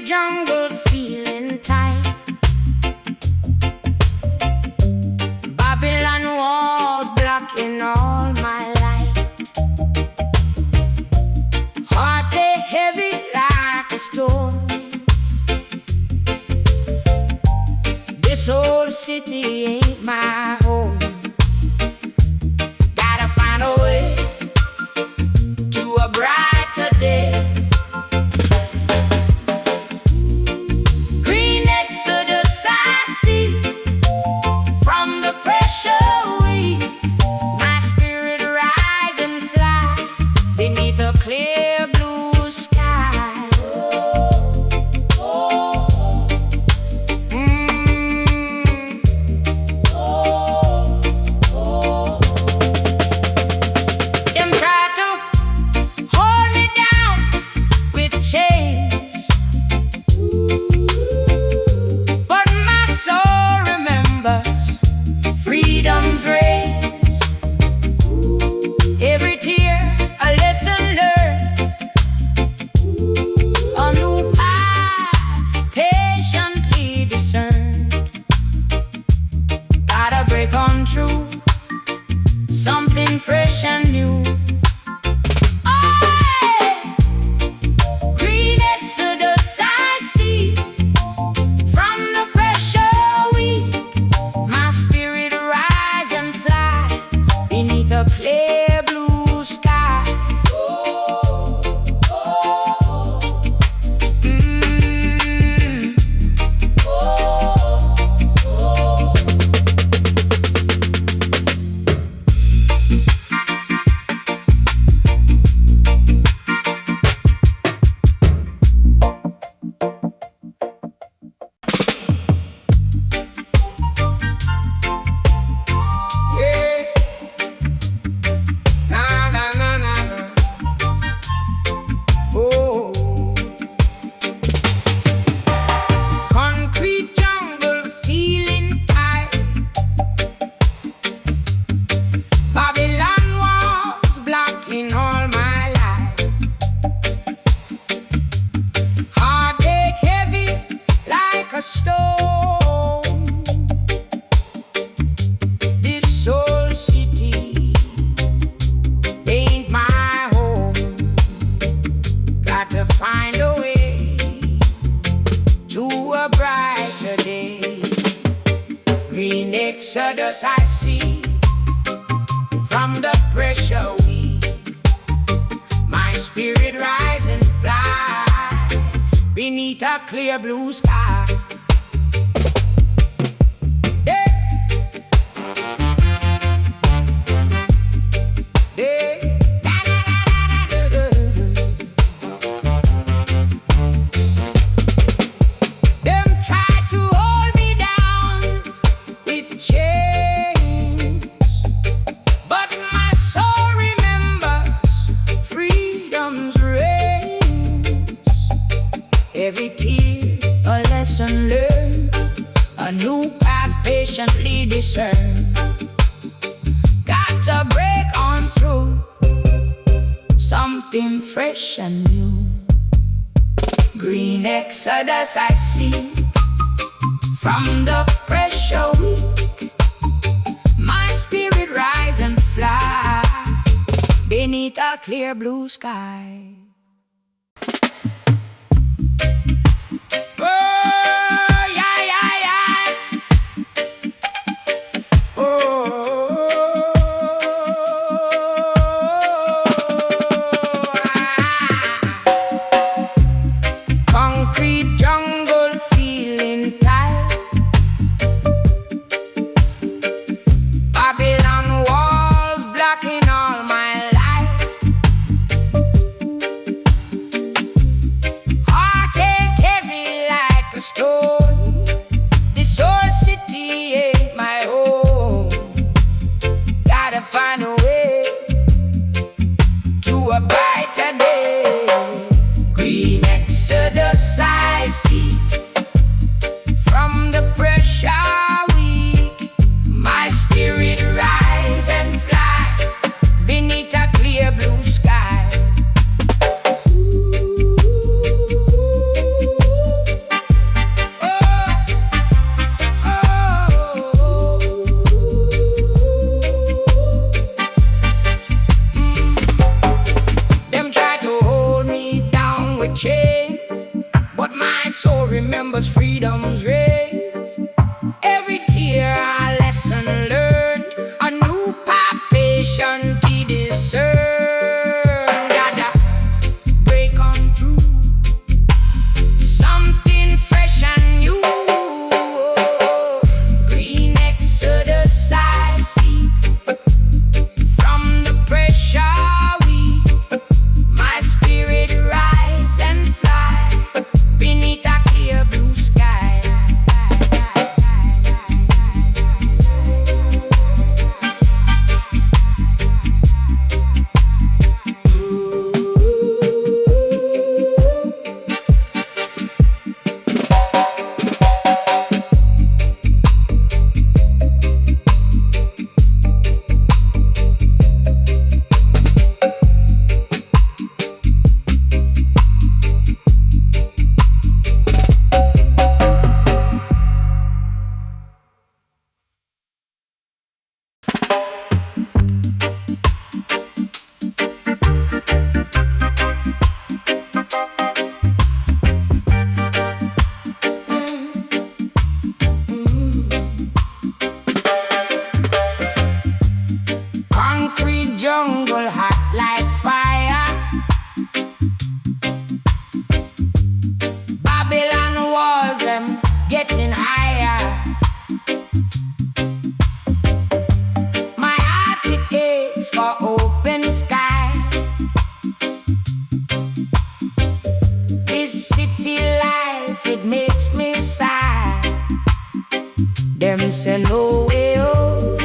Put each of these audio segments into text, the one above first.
jungle feeling tight. Babylon walls blocking all my light. Heart they heavy like a stone. This old city ain't my home. Gotta find a way to a brighter day. Green exodus I see from the pressure we. My spirit rise and fly beneath a clear blue sky. Them try to hold me down with chains, but my soul remembers freedom's rays. Every tear a lesson learned, a new path patiently discerned. Gotta break on through something fresh and new. Oh, green exodus I see from the pressure weak. My spirit rise and fly beneath a clear blue sky. Yeah. Na na na na na. Oh. Concrete jungle feeling tight. Babylon walls blocking all my life. Heartache heavy like a stone. This old city ain't my home. Got to find a way to a brighter day. Green exodus I see from the pressure we. My spirit rise and fly beneath a clear blue sky. Yeah. Yeah. Them try to hold me down with chains, but my soul remembers freedom's reigns. Every tear a lesson learned, a new path patiently discerned. Got to break on through something fresh and new. Green exodus I see from the pressure weak. My spirit rise and fly beneath a clear blue sky. Oh, yeah, yeah, yeah. Oh, concrete jungle feeling tight. Babylon walls blocking all my life. Heartache heavy like a stone. This old city ain't my home. Gotta find a way to a brighter day. Green exodus I see soul remembers freedom's race. Every tear a lesson learned, a new path patiently discerned. Gotta break on through something fresh and new. Green exodus I see from the pressure we. My spirit rise and fly beneath a clear blue sky. Concrete jungle hot like fire. Babylon walls them getting higher. My heart it aches for open sky. This city life it makes me sigh. Them say no way oh,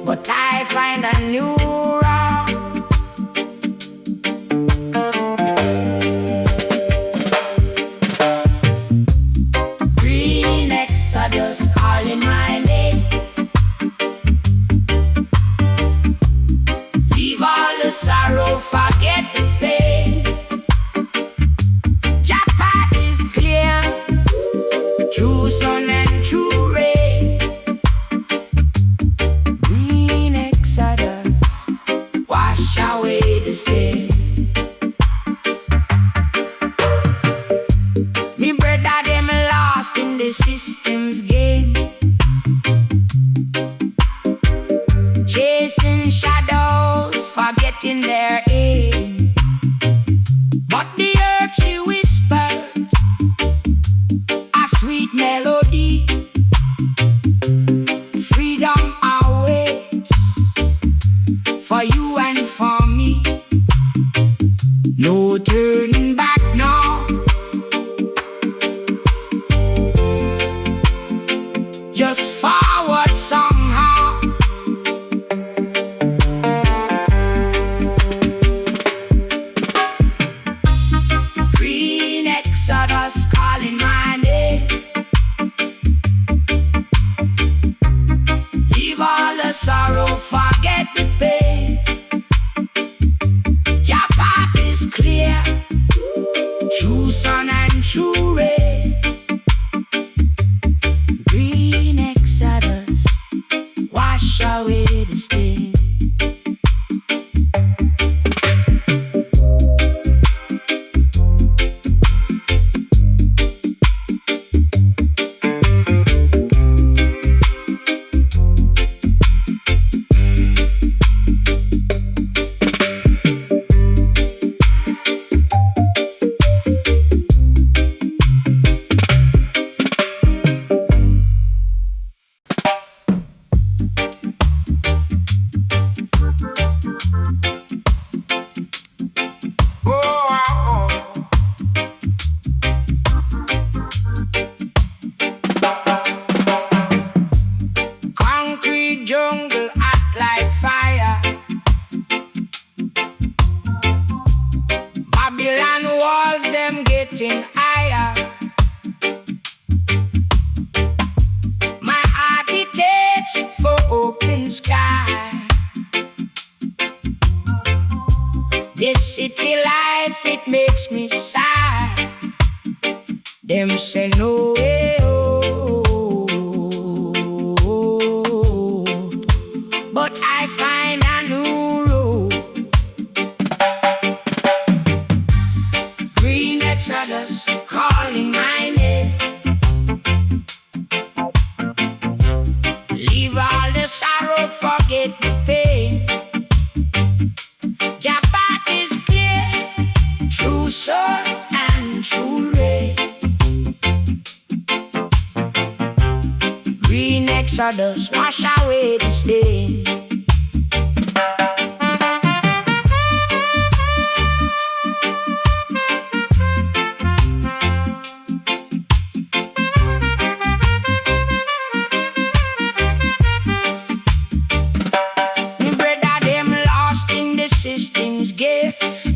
but I find a new route. Green exodus calling my name. Leave all the sorrow, forget the pain. Your path is clear, true sun and true rain. Green exodus, wash away the stain. Me brother them lost in the system's game, chasing shadows, forgetting their aim. But the earth she whispers a sweet melody. Freedom awaits for you and for me. No turning back now, just forward somehow. Green exodus calling my name. Leave all the sorrow, forget the pain. Your path is clear, true sun and true rain. Green exodus, wash away the stain. Concrete jungle hot like fire. Babylon walls them getting higher. My heart it takes for open sky. This city life it makes me sigh. Them say no way oh, but I find a new road. sun and true rain. Green exodus, wash away the stain.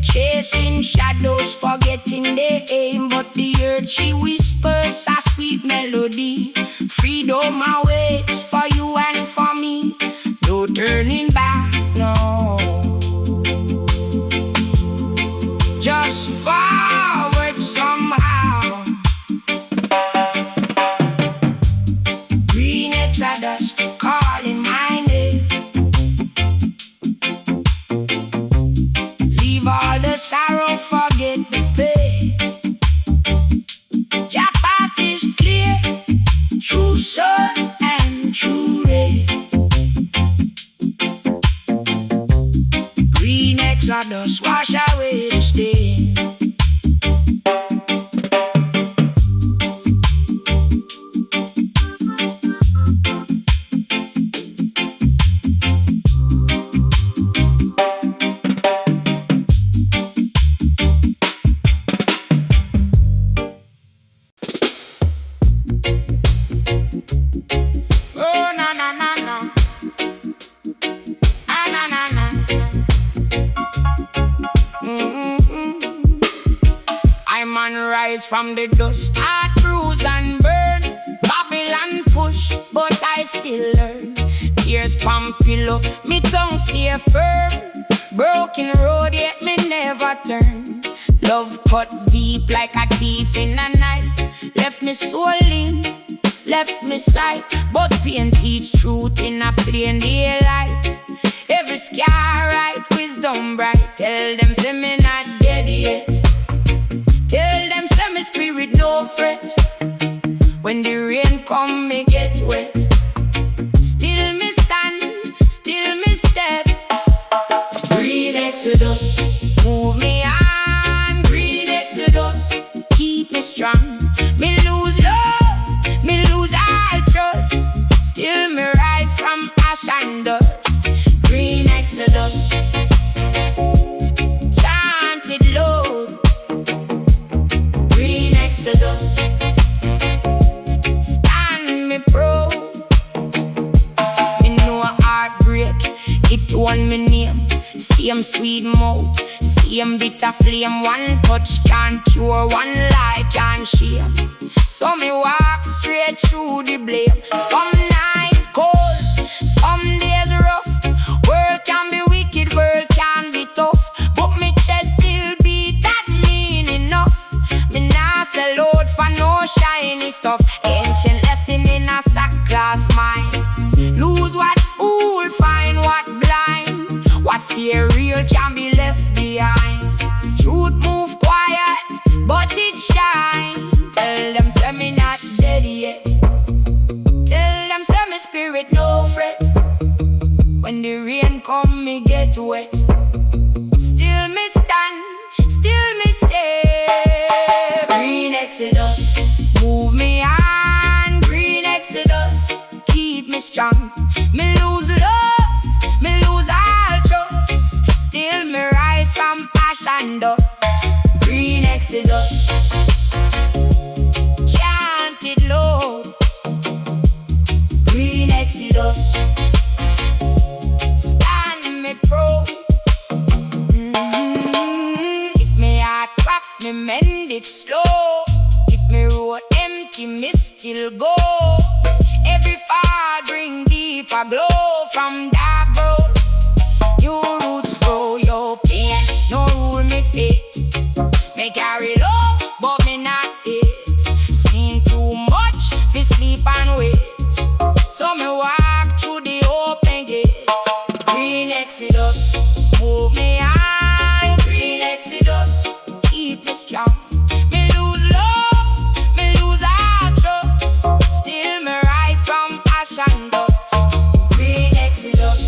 Chasing shadows, forgetting their aim, but the earth she whispers a sweet melody. Freedom awaits for you and for me. No turning back, no. Just forward somehow. Green exodus calling my name. All the sorrow, forget the pain. Your path is clear, true sun and true rain. Green exodus, wash away the stain. Rise from the dust, heart bruise and burn. Babylon push, but I still learn. Tears palm pillow, me tongue stay firm. Broken road, yet me never turn. Love cut deep like a thief in the night. Left me soul in, left me sight. But pain teach truth in a plain daylight. Every scar right, wisdom bright. Tell them say me not dead yet. Tell them say me spirit no fret. When the rain come me get wet. Still me stand, still me step. Green exodus, move me on. Green exodus, keep me strong. Me lose love, me lose all trust. Still me rise from ash and dust. Green exodus, chanted load. Green exodus, stand me pro. Me know a heartbreak, it won me name. Same sweet mouth, same bitter flame. One touch can't cure, one lie can't shame. So me walk straight through the blame. Some nights cold, some days rough. World can be wicked, world can be tough. But me chest still beat, that mean enough. Me nah sell out for no shiny stuff. Ancient lesson in a sackcloth mind. Lose what fool, find what blind. What's here real can be left behind. Truth move quiet, but it shine. Tell them say me not dead yet. Tell them say me spirit no fret. When the rain come me get wet. Still me stand, still me stay. Green exodus, move me on. Green exodus, keep me strong. Me lose love, me lose all trust. Still me rise from ash and dust. Green exodus, chanted low. Green exodus, stand me pro. If me heart crack, me mend it slow. If me road empty, me still go. Every fire bring deeper glow from dark road. New roots grow, your pain no rule me fate. Me carry love, but me not hate. Seen too much, fi sleep and wait. So me walk through the open gate. Green exodus, move me on. Green exodus, keep me strong. Me lose love, me lose all trust. Still me rise from ash and dust. Green exodus,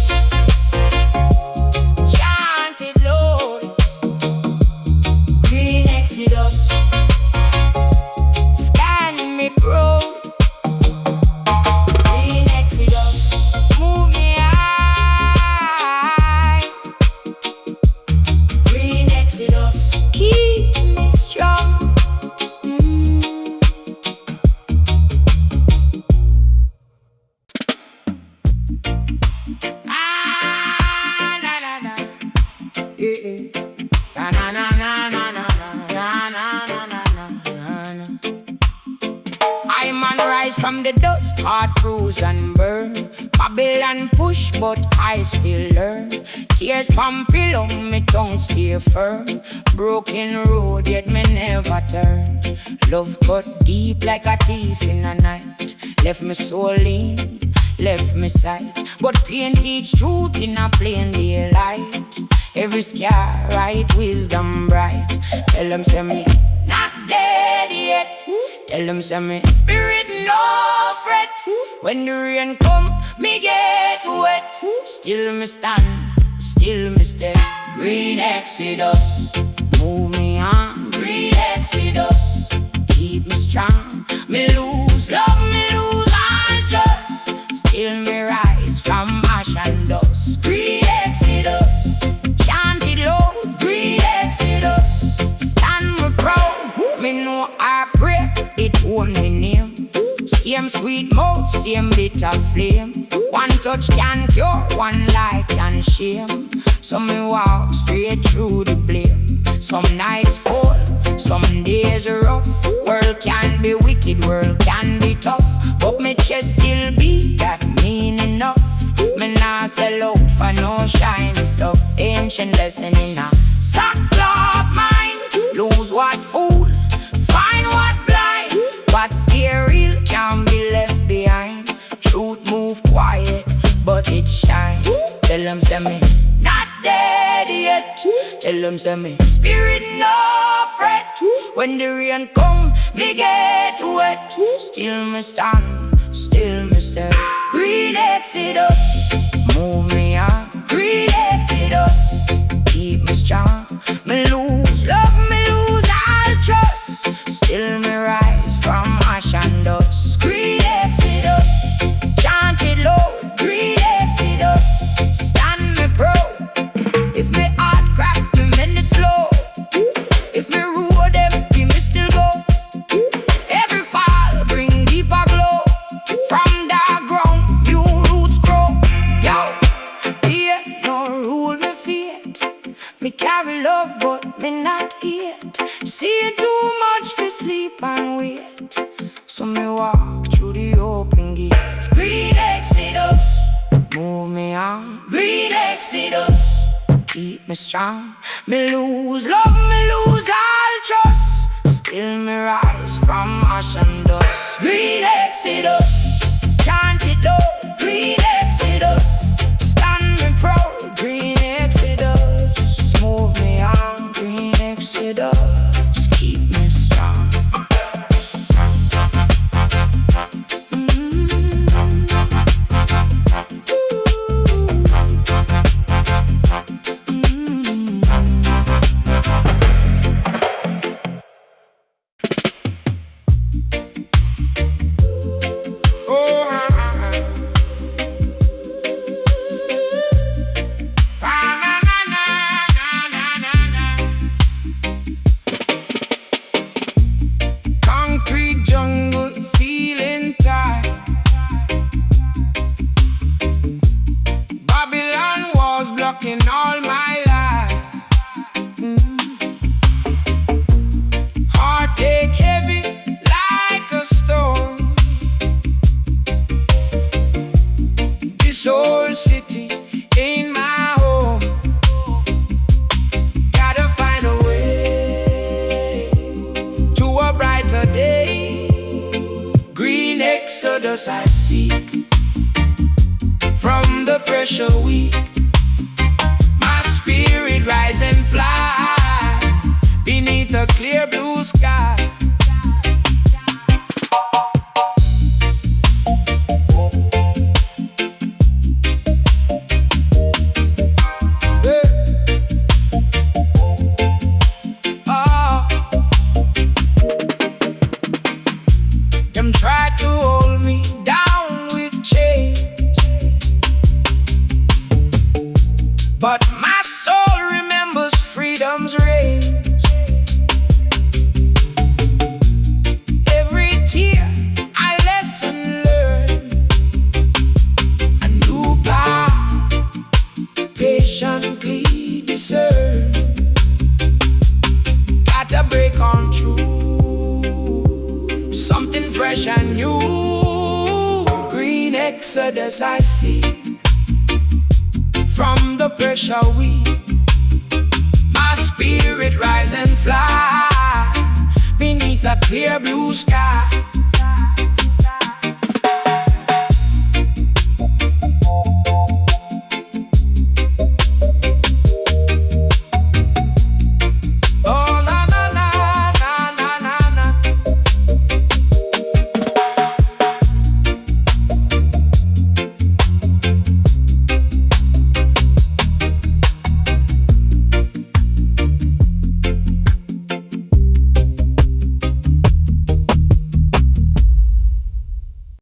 from the dust, hard bruise and burn. Babylon push, but I still learn. Tears from pillow, me tongue stay firm. Broken road, yet me never turn. Love cut deep like a thief in the night. Left me soul lean, left me sight. But pain teach truth in a plain daylight. Every scar right, wisdom bright. Tell them say me not dead yet. Tell them say me spirit no fret. When the rain come, me get wet. Still me stand, still me step. Green exodus, move me on. Green exodus, keep me strong. Me lose love, me lose all trust. Still me rise from ash and dust. Green exodus, chant it loud. Green exodus, stand me proud. Me know I pray, it won't me name. Same sweet mouth, same bitter flame. One touch can cure, one light can shame. So me walk straight through the blame. Some nights fall, some days rough. World can be wicked, world can be tough. But me chest still beat, that mean enough. Me nah sell out for no shiny stuff. Ancient lesson in a sackcloth mind. Lose what fool, find what blind. What's real can be left behind. Truth move quiet, but it shine. Tell them say me not dead yet. Tell them say me spirit no fret. When the rain come, me get wet. Still me stand, still me step. Green exodus, move me on. Green exodus, keep me strong. Me lose love, me lose all trust. Still me rise from ash and dust. Green exodus, chant it loud. Green exodus, stand me proud. If me heart crack, me minute slow. If me road empty, me still go. Every fall bring deeper glow. From dark ground, new roots grow. Yo, yeah, no rule me fate. Me carry love, but me not hate. See too much for sleep and wait. So me walk through the open gate. Green exodus, move me on. Green exodus, keep me strong. Me lose love, me lose all trust. Still me rise from ash and dust. Green exodus, chant it loud. Green exodus, stand me proud. Green exodus, move me on. Green exodus, keep me strong. Concrete jungle, feeling tired. Babylon walls blocking all my life. Heartache heavy like a stone. This whole city ain't my home. Gotta find a way to a brighter day. Green exodus I seek. From the pressure weak, my spirit rise and fly beneath a clear blue sky. Them try to hold me down with chains, but my soul remembers freedom's rays. Every tear a lesson learned, a new path patiently discern. Gotta break on through something fresh and new. exodus I see. From the pressure my spirit rise and fly beneath a clear blue sky.